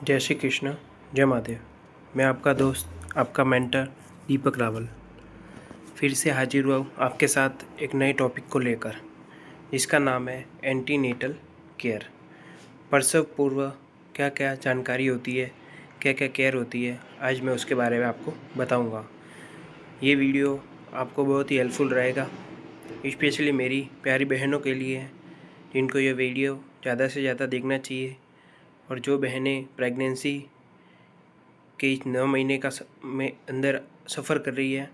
जय श्री कृष्ण, जय महादेव। मैं आपका दोस्त, आपका मेंटर दीपक रावल फिर से हाजिर हुआ हूँ आपके साथ एक नए टॉपिक को लेकर, जिसका नाम है एंटीनेटल केयर। प्रसव पूर्व क्या क्या जानकारी होती है, क्या क्या केयर होती है, आज मैं उसके बारे में आपको बताऊँगा। ये वीडियो आपको बहुत ही हेल्पफुल रहेगा, स्पेशली मेरी प्यारी बहनों के लिए है, जिनको ये वीडियो ज़्यादा से ज़्यादा देखना चाहिए। और जो बहनें प्रेगनेंसी के 9 महीने का में अंदर सफ़र कर रही है,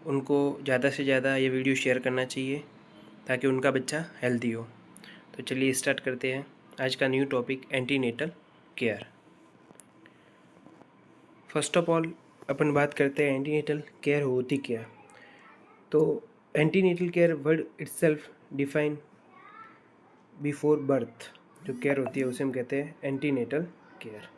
उनको ज़्यादा से ज़्यादा ये वीडियो शेयर करना चाहिए ताकि उनका बच्चा हेल्दी हो। तो चलिए स्टार्ट करते हैं आज का new topic, antenatal care. First of all अपन बात करते हैं एंटीनेटल केयर होती क्या। तो antenatal care word itself define before birth जो केयर होती है उसे हम कहते हैं antenatal care.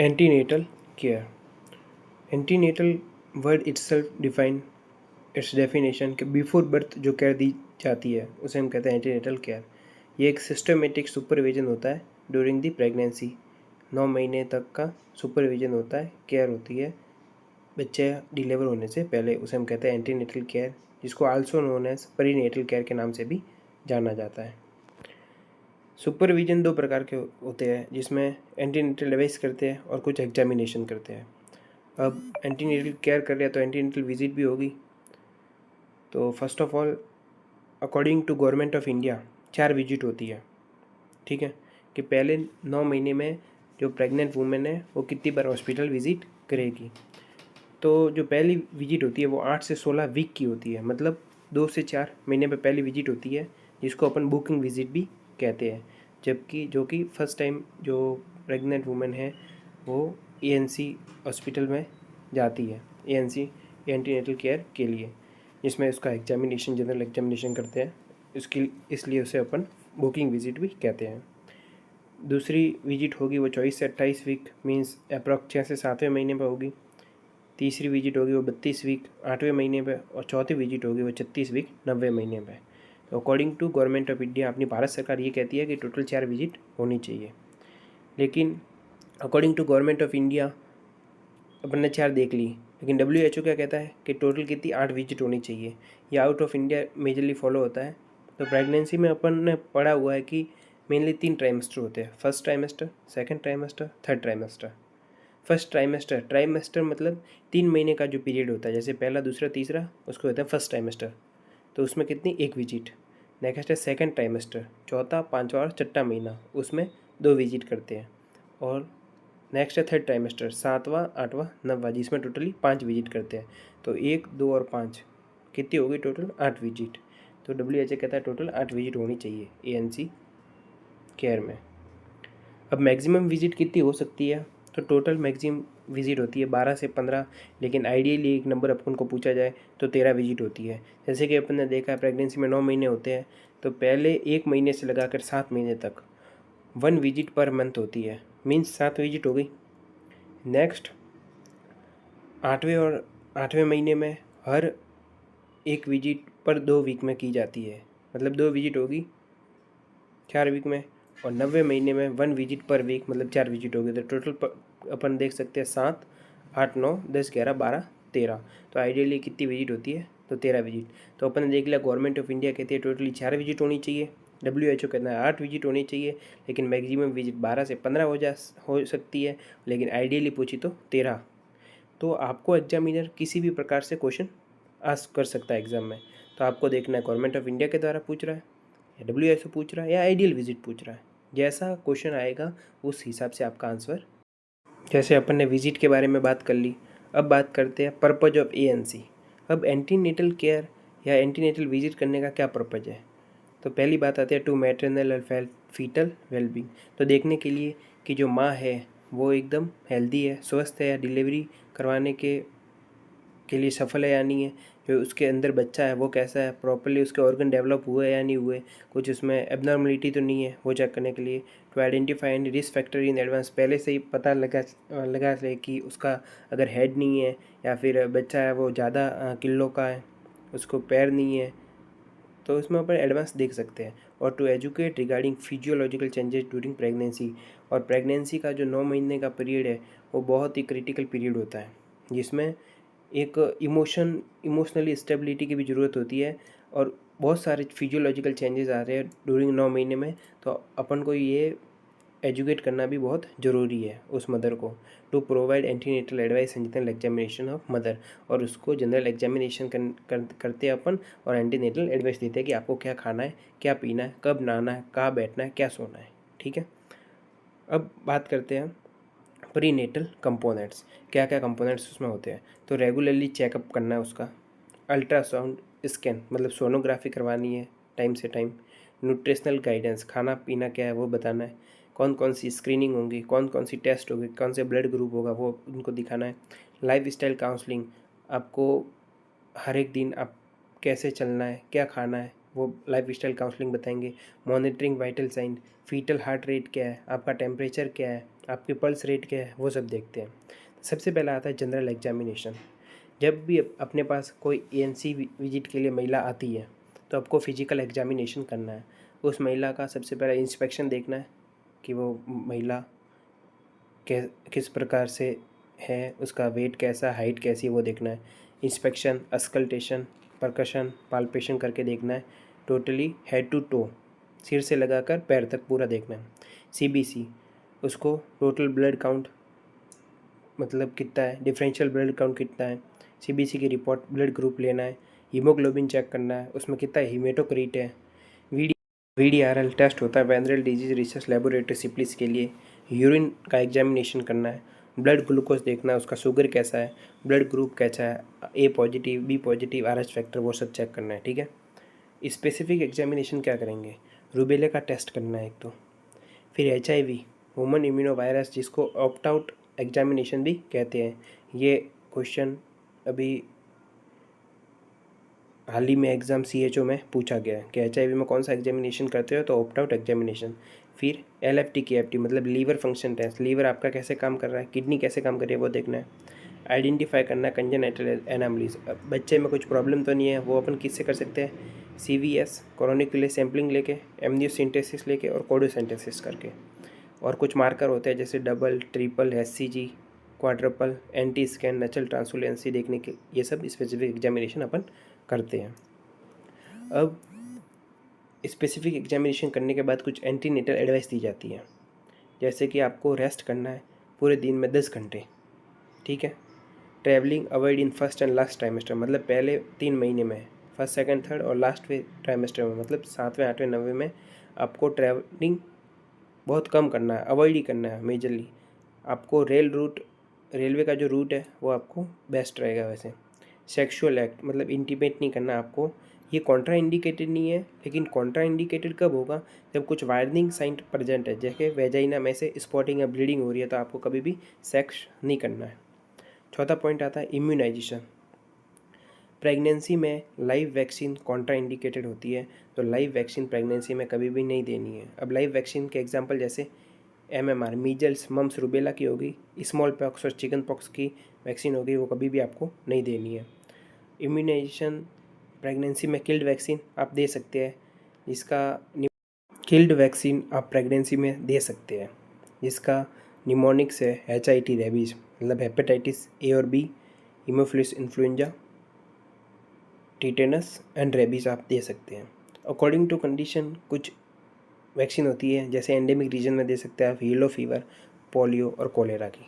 Antenatal care, antenatal word itself define its definition कि बिफोर बर्थ जो केयर दी जाती है उसे हम कहते हैं एंटीनेटल केयर। ये एक सिस्टमेटिक सुपरविजन होता है ड्यूरिंग दी प्रेगनेंसी। 9 महीने तक का सुपरविजन होता है, केयर होती है बच्चे डिलीवर होने से पहले, उसे हम कहते हैं एंटीनेटल केयर, जिसको आल्सो नोन एज परीनेटल केयर के नाम से भी जाना जाता है। सुपरविजन 2 प्रकार के होते हैं, जिसमें एंटीनेटल एडवाइस करते हैं और कुछ एग्जामिनेशन करते हैं। अब एंटीनेटल केयर कर रहे हैं तो एंटीनेटल विजिट भी होगी। तो first of all according to government of India 4 visit होती है, ठीक है, कि पहले 9 महीने में जो प्रेग्नेंट वुमेन है वो कितनी बार हॉस्पिटल विजिट करेगी। तो जो पहली विजिट होती है वो 8 से 16 वीक की होती है, मतलब 2 से 4 महीने पे पहली विजिट होती है, जिसको अपन बुकिंग विजिट भी कहते हैं। जबकि जो कि फर्स्ट टाइम जो प्रेग्नेंट वुमेन है वो एएनसी हॉस्पिटल में जाती है, एएनसी एंटीनेटल केयर के लिए, जिसमें उसका एग्जामिनेशन, जनरल एग्जामिनेशन करते हैं, इसलिए उसे अपन बुकिंग विजिट भी कहते हैं। दूसरी विजिट होगी वो 24 से 28 वीक, मीन्स अप्रॉक्स 6 से 7वें महीने पर होगी। तीसरी विजिट होगी वो 32 वीक 8वें महीने पे, और चौथी विजिट होगी वो 36 वीक 90वें महीने पे। तो according to government of India, अपनी भारत सरकार ये कहती है कि टोटल 4 विजिट होनी चाहिए, लेकिन according to government of India अपन ने 4 देख ली, लेकिन WHO क्या कहता है कि टोटल कितनी 8 विजिट होनी चाहिए। ये out of India majorly follow होता है। तो प्रेगनेंसी में अपन ने पढ़ा हुआ है कि मेनली 3 ट्राइमेस्टर होते हैं, first trimester, second trimester, third trimester. First trimester, trimester मतलब 3 महीने का जो पीरियड होता है, जैसे पहला, दूसरा, तीसरा, उसको कहते हैं फर्स्ट ट्राइमेस्टर। तो उसमें कितनी, 1 विजिट। नेक्स्ट है सेकंड ट्राइमेस्टर, चौथा, पाँचवा और छठा महीना, उसमें 2 विजिट करते हैं। और नेक्स्ट है थर्ड ट्राइमेस्टर, 7वां, 8वां, 9वां, जिसमें टोटली 5 विजिट करते हैं। तो 1, 2 और 5 कितनी होगी, टोटल 8 विजिट। तो WHO कहता है टोटल 8 विजिट होनी चाहिए एएनसी केयर में। अब मैक्सिमम विजिट कितनी हो सकती है, तो टोटल मैक्सिमम विजिट होती है 12 से 15, लेकिन आइडियली एक नंबर अपन को पूछा जाए तो 13 विजिट होती है। जैसे कि अपन ने देखा है प्रेगनेंसी में 9 महीने होते हैं, तो पहले 1 महीने से लगाकर 7 महीने तक 1 विजिट पर मंथ होती है, मीन्स 7 विजिट हो गई। नेक्स्ट 8वें महीने में हर 1 विजिट पर 2 वीक में की जाती है, मतलब 2 विजिट होगी 4 वीक में। और 90वें महीने में 1 विजिट पर वीक, मतलब 4 विजिट होगी। तो टोटल अपन देख सकते हैं 7, 8, 9, 10, 11, 12, 13। तो आइडियली कितनी विजिट होती है, तो 13 विजिट। तो अपन ने देख लिया गवर्नमेंट ऑफ इंडिया कहती है टोटली 4 विजिट होनी चाहिए, WHO कहता है 8 विजिट होनी चाहिए, लेकिन मैक्सिमम विजिट 12 से 15 हो सकती है, लेकिन आइडियली पूछी तो 13। तो आपको एग्जामिनर किसी भी प्रकार से क्वेश्चन आस्क कर सकता है एग्ज़ाम में। तो आपको देखना है गवर्नमेंट ऑफ इंडिया के द्वारा पूछ रहा है, या WHO पूछ रहा है, या आइडियल विजिट पूछ रहा है। जैसा क्वेश्चन आएगा उस हिसाब से आपका आंसर। जैसे अपन ने विजिट के बारे में बात कर ली, अब बात करते हैं पर्पज ऑफ एएनसी। अब एंटीनेटल केयर या एंटीनेटल विजिट करने का क्या पर्पज़ है। तो पहली बात आती है टू मैटरनल और फीटल वेलबींग, तो देखने के लिए कि जो माँ है वो एकदम हेल्दी है, स्वस्थ है, या डिलीवरी करवाने के लिए सफल है या नहीं है, जो उसके अंदर बच्चा है वो कैसा है, प्रॉपरली उसके ऑर्गन डेवलप हुए या नहीं हुए, कुछ उसमें एबनॉर्मलिटी तो नहीं है, वो चेक करने के लिए। To identify and risk factor in advance, पहले से ही पता लगा ले कि उसका अगर हेड नहीं है या फिर बच्चा है वो ज़्यादा किलो का है, उसको पैर नहीं है, तो इसमें अपन एडवांस देख सकते हैं। और to educate regarding physiological changes during pregnancy, और प्रेगनेंसी का जो 9 महीने का पीरियड है वो बहुत ही क्रिटिकल पीरियड होता है, जिसमें एक इमोशनली स्टेबिलिटी की भी ज़रूरत होती है, और बहुत सारे फिजियोलॉजिकल चेंजेस आ रहे हैं ड्यूरिंग 9 महीने में, तो अपन को ये एजुकेट करना भी बहुत ज़रूरी है उस मदर को। To provide antenatal advice and general examination of mother, और उसको जनरल एग्जामिनेशन करते हैं अपन, और एंटीनेटल एडवाइस देते हैं कि आपको क्या खाना है, क्या पीना है, कब नहाना है, कहाँ बैठना है, क्या सोना है। ठीक है, अब बात करते हैं प्रीनेटल कंपोनेंट्स, क्या क्या कंपोनेंट्स उसमें होते हैं। तो रेगुलरली चेकअप करना है उसका, अल्ट्रासाउंड स्कैन मतलब सोनोग्राफी करवानी है टाइम से टाइम, न्यूट्रिशनल गाइडेंस, खाना पीना क्या है वो बताना है, कौन कौन सी स्क्रीनिंग होंगी, कौन कौन सी टेस्ट होगी, कौन से ब्लड ग्रुप होगा वो उनको दिखाना है। लाइफ स्टाइल काउंसलिंग, आपको हर एक दिन आप कैसे चलना है, क्या खाना है, वो लाइफ स्टाइल काउंसलिंग बताएंगे। Monitoring vital sign, fetal heart rate क्या है, आपका टेम्परेचर क्या है, आपकी पल्स रेट क्या है, वो सब देखते हैं। सबसे पहला आता है जनरल एग्जामिनेशन। जब भी अपने पास कोई एएनसी विजिट के लिए महिला आती है तो आपको फिजिकल एग्जामिनेशन करना है। उस महिला का सबसे पहला इंस्पेक्शन देखना है कि वो महिला किस प्रकार से है, उसका वेट कैसा, हाइट कैसी है, वो देखना है। इंस्पेक्शन, अस्कल्टेशन, परकशन, पाल्पेशन करके देखना है। टोटली हेड टू टो, सिर से लगाकर पैर तक पूरा देखना है। सीबीसी, उसको टोटल ब्लड काउंट मतलब कितना है, डिफरेंशियल ब्लड काउंट कितना है, सीबीसी की रिपोर्ट, ब्लड ग्रुप लेना है। हीमोग्लोबिन चेक करना है, उसमें कितना हीमेटोक्रीट है। वीडीआरएल टेस्ट होता है वेनरल डिजीज रिसर्च लेबोरेटरी सिप्लिस के लिए। यूरिन का एग्जामिनेशन करना है। ब्लड ग्लूकोज देखना है, उसका शुगर कैसा है, ब्लड ग्रुप कैसा है, A positive, B positive, Rh factor, वो सब चेक करना है। ठीक है, स्पेसिफिक एग्जामिनेशन क्या करेंगे, रूबेला का टेस्ट करना है एक तो, फिर HIV, ह्यूमन इम्यूनो वायरस, जिसको ऑप्ट आउट एग्जामिनेशन भी कहते हैं। ये क्वेश्चन अभी हाल ही में एग्ज़ाम CHO में पूछा गया है कि HIV में कौन सा एग्जामिनेशन करते हो, तो ऑप्ट आउट एग्जामिनेशन। फिर LFT KFT मतलब लीवर फंक्शन टेस्ट, लीवर आपका कैसे काम कर रहा है, किडनी कैसे काम कर रही है वो देखना है। आइडेंटिफाई करना है कंजेनिटल एनामलीज, बच्चे में कुछ प्रॉब्लम तो नहीं है, वो अपन किससे कर सकते हैं, CVS कोरोनिकुलर सैम्पलिंग लेके, एमनियोसेंटेसिस लेके और कोडोसेंटेसिस करके। और कुछ मार्कर होते हैं जैसे double, triple, HCG, quadruple, anti scan, nuchal translucency देखने के, ये सब स्पेसिफिक एग्जामिनेशन अपन करते हैं। अब स्पेसिफिक एग्जामिनेशन करने के बाद कुछ एंटीनेटल एडवाइस दी जाती है, जैसे कि आपको रेस्ट करना है पूरे दिन में 10 घंटे। ठीक है, travelling avoid in first and last trimester, मतलब पहले 3 महीने में, फर्स्ट सेकंड थर्ड और लास्ट ट्राइमेस्टर में, मतलब 7वें 8वें 9वें में आपको ट्रैवलिंग बहुत कम करना है, अवॉइड ही करना है मेजरली। आपको रेलवे का जो रूट है वो आपको बेस्ट रहेगा वैसे। सेक्सुअल एक्ट मतलब इंटीमेट नहीं करना आपको, ये कॉन्ट्रा इंडिकेटेड नहीं है, लेकिन कॉन्ट्रा इंडिकेटेड कब होगा, जब कुछ वार्निंग साइन प्रेजेंट है, जैसे वेजाइना में से स्पॉटिंग या ब्लीडिंग हो रही है, तो आपको कभी भी सेक्स नहीं करना है। चौथा पॉइंट आता है इम्यूनाइजेशन। प्रेगनेंसी में लाइव वैक्सीन कॉन्ट्रा इंडिकेटेड होती है, तो लाइव वैक्सीन प्रेगनेंसी में कभी भी नहीं देनी है। अब लाइव वैक्सीन के एग्जांपल जैसे MMR मीजल्स, मम्स, रूबेला की होगी, स्मॉल पॉक्स और चिकन पॉक्स की वैक्सीन होगी, वो कभी भी आपको नहीं देनी है। इम्यूनाइजेशन प्रेगनेंसी में किल्ड वैक्सीन आप दे सकते हैं, जिसका निमोनिक्स है, HIT रेबीज मतलब हेपेटाइटिस A और B, haemophilus influenza, tetanus and rabies आप दे सकते हैं। अकॉर्डिंग टू कंडीशन कुछ वैक्सीन होती है, जैसे एंडेमिक रीजन में दे सकते हैं आप येलो फीवर, पोलियो और कोलेरा की।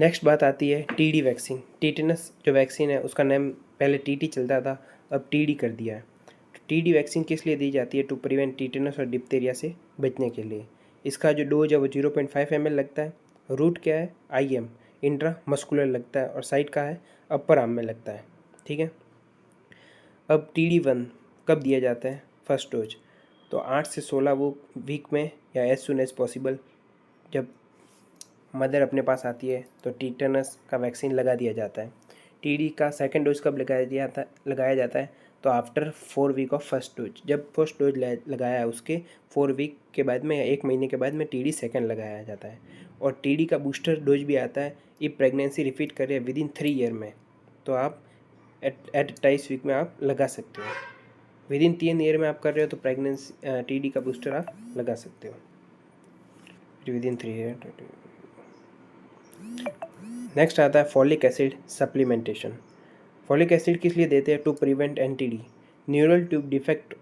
नेक्स्ट बात आती है TD वैक्सीन। टीटेनस जो वैक्सीन है उसका नाम पहले TT चलता था, अब TD कर दिया है। TD वैक्सीन किस लिए दी जाती है, टू प्रिवेंट टीटेनस और डिप्थीरिया से बचने के लिए। इसका जो डोज है वो 0.5 ml लगता है। रूट क्या है, IM, इंट्रा मस्कुलर लगता है और साइड का है अपर आर्म में लगता है। ठीक है। अब TD1 कब दिया जाता है? फर्स्ट डोज तो 8 से 16 वो वीक में या एज सुन एज पॉसिबल जब मदर अपने पास आती है तो टीटनस का वैक्सीन लगा दिया जाता है। TD का सेकंड डोज कब लगाया जाता है तो after 4 week of first dose. जब फर्स्ट डोज लगाया है उसके 4 वीक के बाद में या 1 महीने के बाद में TD सेकंड लगाया जाता है। और TD का बूस्टर डोज भी आता है ये प्रेगनेंसी रिपीट कर रहे हैं विदिन 3 ईयर में, तो आप एट 28 वीक में आप लगा सकते हो। विदिन 3 ईयर में आप कर रहे हो तो प्रेगनेंसी TD का बूस्टर आप लगा सकते हो विदिन 3 ईयर। नेक्स्ट आता है folic acid supplementation. Folic acid किस लिए देते हैं? To prevent NTD। Neural tube defect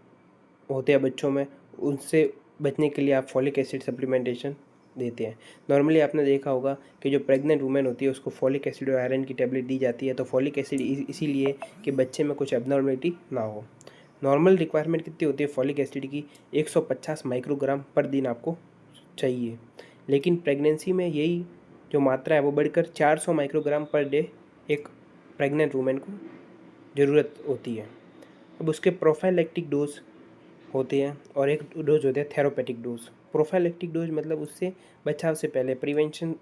होते हैं बच्चों में, उनसे बचने के लिए आप फॉलिक एसिड सप्लीमेंटेशन देते हैं। नॉर्मली आपने देखा होगा कि जो प्रेग्नेंट वुमेन होती है उसको फॉलिक एसिड और आयरन की टेबलेट दी जाती है। तो फॉलिक एसिड इसीलिए कि बच्चे में कुछ एबनॉर्मलिटी ना हो। नॉर्मल रिक्वायरमेंट कितनी होती है फॉलिक एसिड की? 150 माइक्रोग्राम पर दिन आपको चाहिए, लेकिन प्रेगनेंसी में यही जो मात्रा है वो बढ़कर 400 माइक्रोग्राम पर डे एक प्रेग्नेंट वुमेन को ज़रूरत होती है। अब उसके प्रोफाइलैक्टिक डोज होते हैं और एक डोज होते हैं थेरापेटिक डोज। प्रोफाइलैक्टिक डोज मतलब उससे बचाव से पहले प्रिवेंशन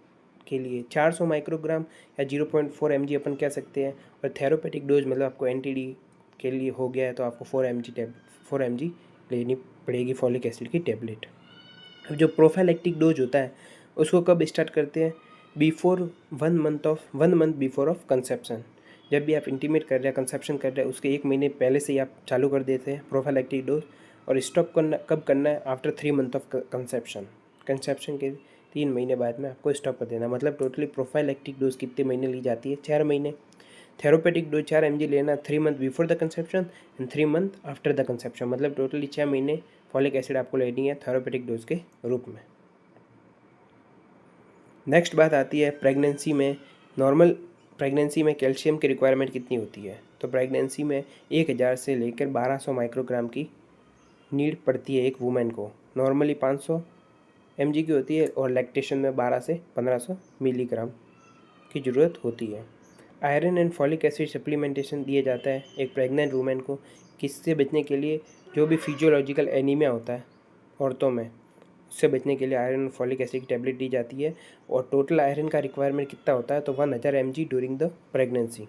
के लिए 400 माइक्रोग्राम या 0.4 mg अपन कह सकते हैं। और थेरापेटिक डोज मतलब आपको NTD के लिए हो गया है तो आपको 4 mg लेनी पड़ेगी फॉलिक एसिड की टेबलेट। अब जो प्रोफाइलैक्टिक डोज होता है उसको कब स्टार्ट करते हैं? Before 1 month before of conception. जब भी आप इंटीमेट कर रहे हैं, कंसेप्शन कर रहे हैं, उसके 1 महीने पहले से ही आप चालू कर देते हैं प्रोफाइलैक्टिक डोज। और स्टॉप करना कब करना है? After 3 month of conception. Conception के 3 महीने बाद में आपको स्टॉप कर देना। मतलब टोटली प्रोफाइलैक्टिक डोज कितने महीने ली जाती है? 4 महीने। थेरापेटिक डोज 4 mg लेना 3 month before the conception and 3 month after the conception. मतलब टोटली 6 महीने फॉलिक एसिड आपको लेनी है थेरापेटिक डोज के रूप में। नेक्स्ट बात आती है प्रेगनेंसी में नॉर्मल प्रेगनेंसी में कैल्शियम की रिक्वायरमेंट कितनी होती है? तो प्रेगनेंसी में 1000 से लेकर 1200 माइक्रोग्राम की नीड पड़ती है एक वुमेन को। नॉर्मली 500 mg की होती है और लैक्टेशन में 12 से 1500 मिलीग्राम की ज़रूरत होती है। Iron and folic acid supplementation दिया जाता है एक प्रेग्नेंट वुमेन को किससे बचने के लिए? जो भी फिजियोलॉजिकल एनीमिया होता है औरतों में उससे बचने के लिए आयरन और फॉलिक एसिड की टेबलेट दी जाती है। और टोटल आयरन का रिक्वायरमेंट कितना होता है? तो 1000 mg ड्यूरिंग द प्रेगनेंसी।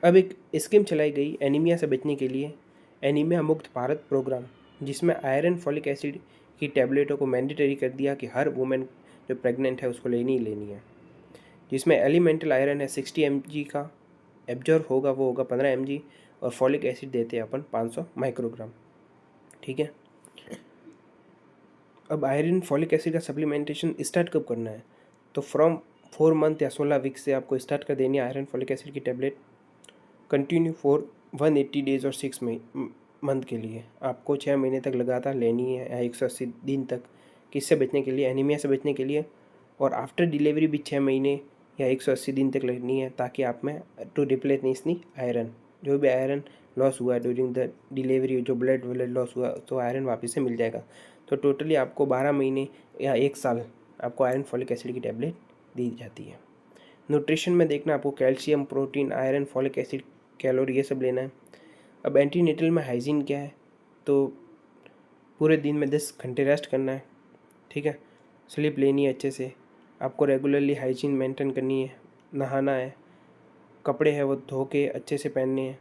अब एक स्कीम चलाई गई एनीमिया से बचने के लिए, एनीमिया मुक्त भारत प्रोग्राम, जिसमें आयरन फॉलिक एसिड की टेबलेटों को मैंडेटरी कर दिया कि हर वुमेन जो प्रेग्नेंट है उसको लेनी ही लेनी है। जिसमें एलिमेंटल आयरन है 60 mg का, एब्जॉर्ब होगा वो होगा 15 mg, और फॉलिक एसिड देते हैं अपन 500 माइक्रोग्राम। ठीक है। अब आयरन फॉलिक एसिड का सप्लीमेंटेशन स्टार्ट कब करना है? तो फ्रॉम 4 मंथ या 16 वीक से आपको स्टार्ट कर देनी है आयरन फॉलिक एसिड की टेबलेट। कंटिन्यू फॉर 180 डेज और 6 मंथ के लिए आपको 6 महीने तक लगातार लेनी है या 180 दिन तक। किससे बचने के लिए? एनीमिया से बचने के लिए। और आफ्टर डिलीवरी भी 6 महीने या 180 दिन तक लेनी है ताकि आप में टू रिप्लेस नहीं आयरन, जो भी आयरन लॉस हुआ है ड्यूरिंग द डिलीवरी, जो ब्लड लॉस हुआ तो आयरन वापस से मिल जाएगा। तो टोटली आपको 12 महीने या 1 साल आपको आयरन फॉलिक एसिड की टेबलेट दी जाती है। न्यूट्रिशन में देखना आपको calcium, protein, iron, folic acid, calorie ये सब लेना है। अब एंटीनेटल में हाइजीन क्या है? तो पूरे दिन में 10 घंटे रेस्ट करना है। ठीक है। स्लीप लेनी है अच्छे से, आपको रेगुलरली हाइजीन मेंटेन करनी है, नहाना है, कपड़े हैं वो धो के अच्छे से पहनने हैं,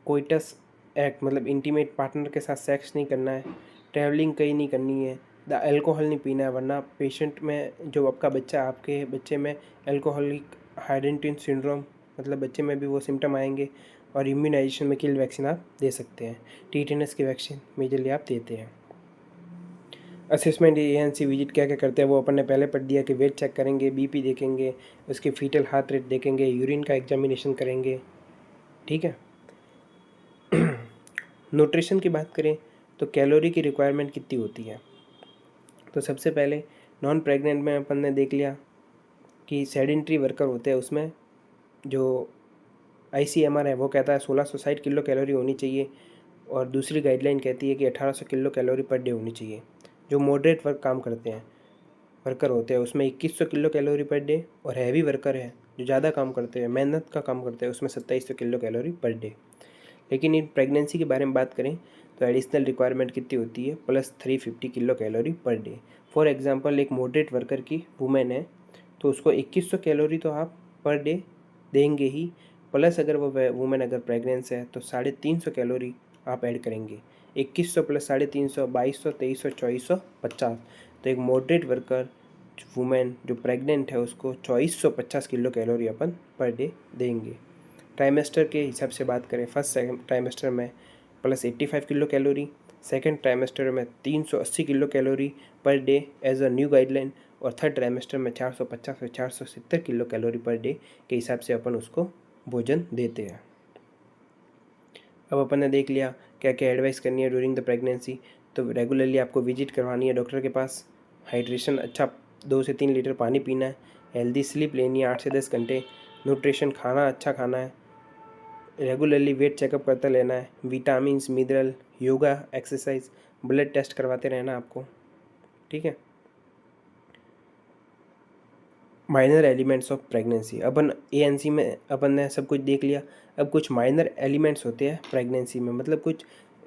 कोइटस एक्ट मतलब इंटीमेट पार्टनर के साथ सेक्स नहीं करना है, ट्रैवलिंग कहीं नहीं करनी है, द अल्कोहल नहीं पीना है, वरना पेशेंट में जो आपका बच्चा आपके बच्चे में अल्कोहलिक हाइडेंटिन सिंड्रोम मतलब बच्चे में भी वो सिम्टम आएंगे। और इम्यूनाइजेशन में किल वैक्सीन आप दे सकते हैं, टीटेनस की वैक्सीन मेजरली आप देते हैं। असेसमेंट एएनसी विजिट क्या क्या करते हैं वो अपन ने पहले पढ़ दिया कि वेट चेक करेंगे, बीपी देखेंगे, उसके फीटल हार्ट रेट देखेंगे, यूरिन का एग्जामिनेशन करेंगे। ठीक है। न्यूट्रिशन की बात करें तो कैलोरी की रिक्वायरमेंट कितनी होती है? तो सबसे पहले नॉन प्रेग्नेंट में अपन ने देख लिया कि सेडेंट्री वर्कर होते हैं, उसमें जो ICMR है वो कहता है 1660 किलो कैलोरी होनी चाहिए, और दूसरी गाइडलाइन कहती है कि 1800 किलो कैलोरी पर डे होनी चाहिए। जो मॉडरेट वर्क काम करते हैं वर्कर होते हैं उसमें 2100 किलो कैलोरी पर डे, और हैवी वर्कर है जो ज़्यादा काम करते हैं, मेहनत का काम करते हैं, उसमें 2700 किलो कैलोरी पर डे। लेकिन इन प्रेगनेंसी के बारे में बात करें तो एडिशनल रिक्वायरमेंट कितनी होती है, plus 350 kilo calorie per day. For example एक मॉडरेट वर्कर की वुमेन है तो उसको 2100 कैलोरी तो आप पर डे देंगे ही, प्लस अगर वो वुमेन अगर प्रेगनेंस है तो 350 कैलोरी आप ऐड करेंगे। 2100 प्लस 350, 2200, 2300, 2400, 50। तो एक मॉडरेट वर्कर वुमेन जो प्रेग्नेंट है उसको 2450 किलो कैलोरी अपन पर डे देंगे। ट्राइमेस्टर के हिसाब से बात करें, फर्स्ट ट्राइमेस्टर में plus 85 kilo calorie, second trimester में 380 kilo calorie per day as a new guideline, और थर्ड ट्राइमेस्टर में 450 से 470 किलो कैलोरी पर डे के हिसाब से अपन उसको भोजन देते हैं। अब अपन ने देख लिया क्या क्या एडवाइस करनी है ड्यूरिंग द प्रेगनेंसी। तो रेगुलरली आपको विजिट करवानी है डॉक्टर के पास, हाइड्रेशन अच्छा 2 से 3 लीटर पानी पीना है, हेल्दी स्लीप लेनी है 8 से 10 घंटे, न्यूट्रिशन खाना अच्छा खाना है, रेगुलरली वेट चेकअप करते लेना है, vitamins mineral, yoga exercise, blood test करवाते रहना आपको, ठीक है। माइनर एलिमेंट्स ऑफ प्रेगनेंसी, अपन एएनसी में अपन ने सब कुछ देख लिया। अब कुछ माइनर एलिमेंट्स होते हैं प्रेगनेंसी में, मतलब कुछ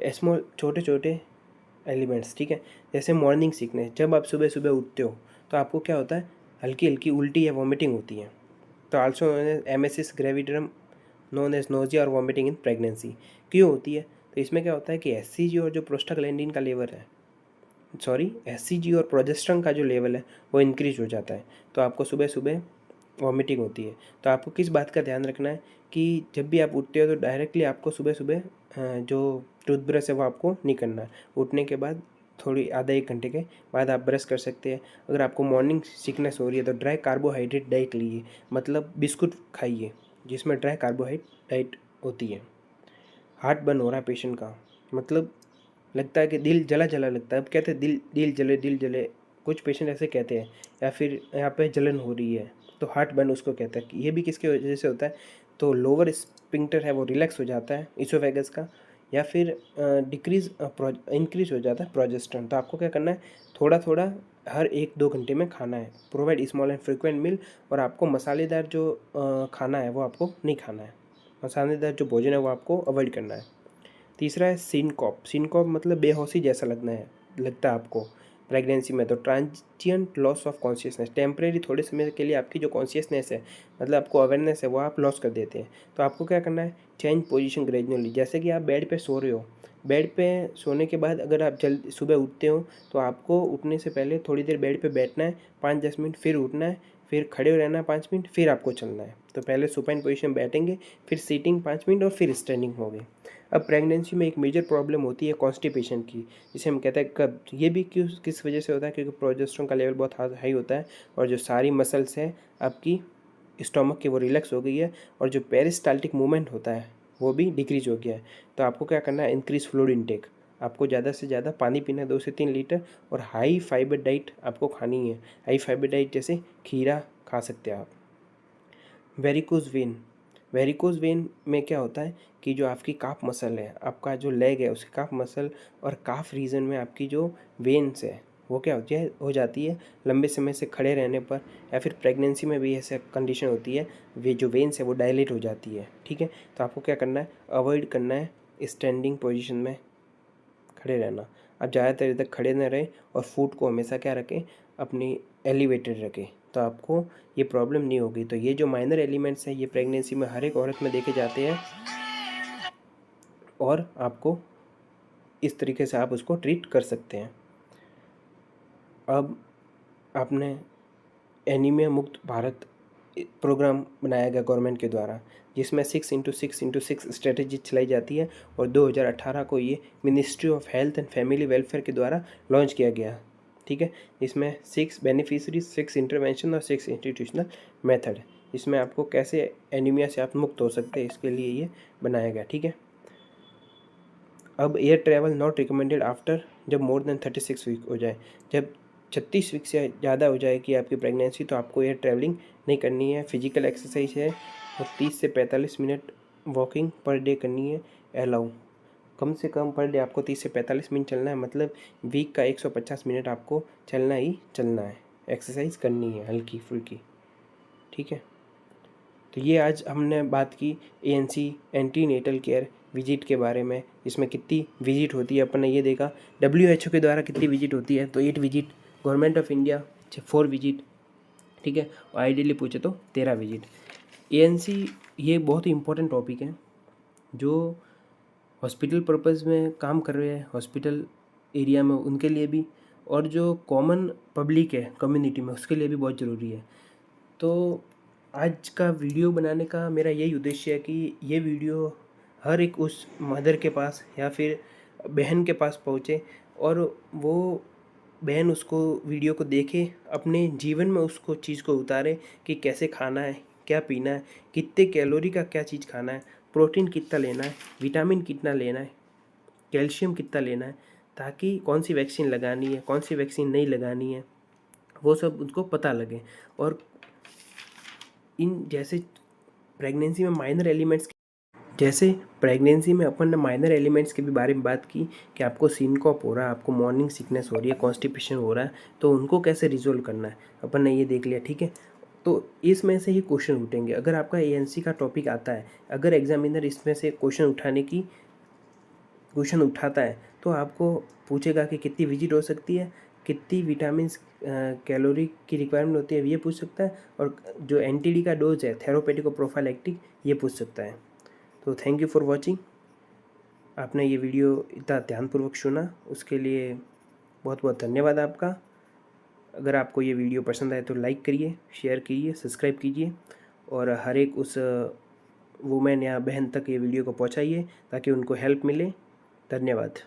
स्मॉल छोटे छोटे एलिमेंट्स, ठीक है। जैसे मॉर्निंग सिकनेस, जब आप सुबह सुबह उठते हो तो आपको क्या होता है, हल्की हल्की उल्टी या वॉमिटिंग होती है। तो also emesis gravidarum known as nausea और वॉमिटिंग इन प्रेगनेंसी। क्यों होती है, तो इसमें क्या होता है कि एससीजी और जो प्रोस्टाग्लैंडिन का लेवल है, एससीजी और प्रोजेस्टेरोन का जो लेवल है वो इंक्रीज हो जाता है, तो आपको सुबह सुबह वॉमिटिंग होती है। तो आपको किस बात का ध्यान रखना है कि जब भी आप उठते हो तो डायरेक्टली आपको सुबह सुबह जो टूथब्रश है वो आपको नहीं करना है। उठने के बाद थोड़ी आधा 1 घंटे के बाद आप ब्रश कर सकते हैं। अगर आपको मॉर्निंग सिकनेस हो रही है तो ड्राई कार्बोहाइड्रेट डाइट लीजिए, मतलब बिस्कुट खाइए जिसमें ड्राई कार्बोहाइड्रेट होती है। हार्ट बर्न हो रहा है पेशेंट का, मतलब लगता है कि दिल जला जला लगता है। अब कहते हैं दिल जले, कुछ पेशेंट ऐसे कहते हैं, या फिर यहाँ पे जलन हो रही है तो हार्ट बर्न उसको कहता है। कि ये भी किसके वजह से होता है, तो लोअर स्पिंक्टर है वो रिलैक्स हो जाता है इसोफेगस का, या फिर इंक्रीज हो जाता है प्रोजेस्टेरोन। तो आपको क्या करना है, थोड़ा थोड़ा हर 1-2 घंटे में खाना है। प्रोवाइड स्मॉल एंड फ्रिक्वेंट मील, और आपको मसालेदार जो खाना है वो आपको नहीं खाना है, मसालेदार जो भोजन है वो आपको अवॉइड करना है। तीसरा है सिनकॉप मतलब बेहोशी जैसा लगता है आपको प्रेगनेंसी में। तो transient loss of consciousness, temporary थोड़े समय के लिए आपकी जो कॉन्शियसनेस है, मतलब आपको अवेयरनेस है वो आप लॉस कर देते हैं। तो आपको क्या करना है, चेंज पोजीशन ग्रेजुअली। जैसे कि आप बेड पे सो रहे हो, बेड पे सोने के बाद अगर आप जल्द सुबह उठते हो तो आपको उठने से पहले थोड़ी देर बेड पे बैठना है 5-10 मिनट, फिर उठना है, फिर खड़े रहना है 5 मिनट, फिर आपको चलना है। तो पहले सुपाइन पोजीशन बैठेंगे, फिर सीटिंग 5 मिनट और फिर स्टैंडिंग होगी। अब प्रेगनेंसी में एक मेजर प्रॉब्लम होती है कॉन्स्टिपेशन की, जिसे हम कहते हैं कब्ज। ये भी किस वजह से होता है, क्योंकि प्रोजेस्टेरोन का लेवल बहुत हाई होता है, और जो सारी मसल्स है आपकी स्टोमक की वो रिलैक्स हो गई है, और जो पेरिस्टाल्टिक मूवमेंट होता है वो भी डिक्रीज हो गया है। तो आपको क्या करना है, इंक्रीज फ्लूइड इनटेक, आपको ज़्यादा से ज़्यादा पानी पीना है 2 से 3 लीटर, और हाई फाइबर डाइट आपको खानी है। हाई फाइबर डाइट जैसे खीरा खा सकते हैं आप। वेरिकोज वेन में क्या होता है कि जो आपकी काफ मसल है, आपका जो लेग है उसकी काफ मसल और काफ रीजन में आपकी जो वेन्स है वो क्या हो जाती है लंबे समय से खड़े रहने पर, या फिर प्रेगनेंसी में भी ऐसे कंडीशन होती है, वे जो वेन्स है वो डायलेट हो जाती है, ठीक है। तो आपको क्या करना है, अवॉइड करना है स्टैंडिंग पोजीशन में खड़े रहना। आप ज़्यादातर देर तक खड़े ना रहें, और फुट को हमेशा क्या रखें, अपनी एलिवेटेड रखें, तो आपको ये प्रॉब्लम नहीं होगी। तो ये जो माइनर एलिमेंट्स हैं ये प्रेगनेंसी में हर एक औरत में देखे जाते हैं, और आपको इस तरीके से आप उसको ट्रीट कर सकते हैं। अब आपने एनीमिया मुक्त भारत प्रोग्राम बनाया गया गवर्नमेंट के द्वारा, जिसमें 6x6x6 स्ट्रेटजी चलाई जाती है, और 2018 को ये ministry of health and family welfare के द्वारा लॉन्च किया गया, ठीक है। इसमें 6 बेनिफिशरीज, 6 इंटरवेंशन और 6 इंस्टीट्यूशनल मेथड, इसमें आपको कैसे एनीमिया से आप मुक्त हो सकते हैं इसके लिए ये बनाया गया, ठीक है। अब air travel not recommended after, जब मोर देन 36 वीक हो जाए, जब 36 वीक से ज़्यादा हो जाए कि आपकी प्रेगनेंसी, तो आपको एयर ट्रैवलिंग नहीं करनी है। फिजिकल एक्सरसाइज है और 30 से 45 मिनट वॉकिंग पर डे करनी है अलाउ। कम से कम पर डे आपको 30 से 45 मिनट चलना है, मतलब वीक का 150 मिनट आपको चलना ही चलना है। एक्सरसाइज करनी है हल्की फुल्की, ठीक है। तो ये आज हमने बात की ANC एंटीनेटल केयर विजिट के बारे में। इसमें कितनी विजिट होती है अपन ने ये देखा, WHO के द्वारा कितनी विजिट होती है, तो 8 visit, government of India 4 visit, ठीक है, और आइडियली पूछे तो 13 विजिट। ANC ये बहुत ही इंपॉर्टेंट टॉपिक है जो हॉस्पिटल पर्पज़ में काम कर रहे हैं, हॉस्पिटल एरिया में उनके लिए भी, और जो कॉमन पब्लिक है कम्युनिटी में उसके लिए भी बहुत ज़रूरी है। तो आज का वीडियो बनाने का मेरा यही उद्देश्य है कि ये वीडियो हर एक उस मदर के पास या फिर बहन के पास पहुँचे और वो बहन उसको वीडियो को देखे, अपने जीवन में उसको चीज़ को उतारे कि कैसे खाना है, क्या पीना है, कितने कैलोरी का क्या चीज़ खाना है, प्रोटीन कितना लेना है, विटामिन कितना लेना है, कैल्शियम कितना लेना है, ताकि कौन सी वैक्सीन लगानी है, कौन सी वैक्सीन नहीं लगानी है, वो सब उनको पता लगे। और इन प्रेगनेंसी में अपन ने माइनर एलिमेंट्स के भी बारे में बात की कि आपको सिनकॉप हो रहा है, आपको मॉर्निंग सिकनेस हो रही है, कॉन्स्टिपेशन हो रहा है, तो उनको कैसे रिजोल्व करना है अपन ने ये देख लिया, ठीक है। तो इसमें से ही क्वेश्चन उठेंगे। अगर आपका ANC का टॉपिक आता है, अगर एग्जामिनर इसमें से क्वेश्चन उठाता है तो आपको पूछेगा कि कितनी विजिट हो सकती है, कितनी विटामिन कैलोरी की रिक्वायरमेंट होती है, ये पूछ सकता है, और जो NTD का डोज है, थेरापेटिक और प्रोफाइलैक्टिक, ये पूछ सकता है। तो थैंक यू फॉर वॉचिंग। आपने ये वीडियो इतना ध्यानपूर्वक सुना उसके लिए बहुत बहुत धन्यवाद आपका। अगर आपको ये वीडियो पसंद आए तो लाइक करिए, शेयर कीजिए, सब्सक्राइब कीजिए, और हर एक उस वुमेन या बहन तक ये वीडियो को पहुंचाइए ताकि उनको हेल्प मिले। धन्यवाद।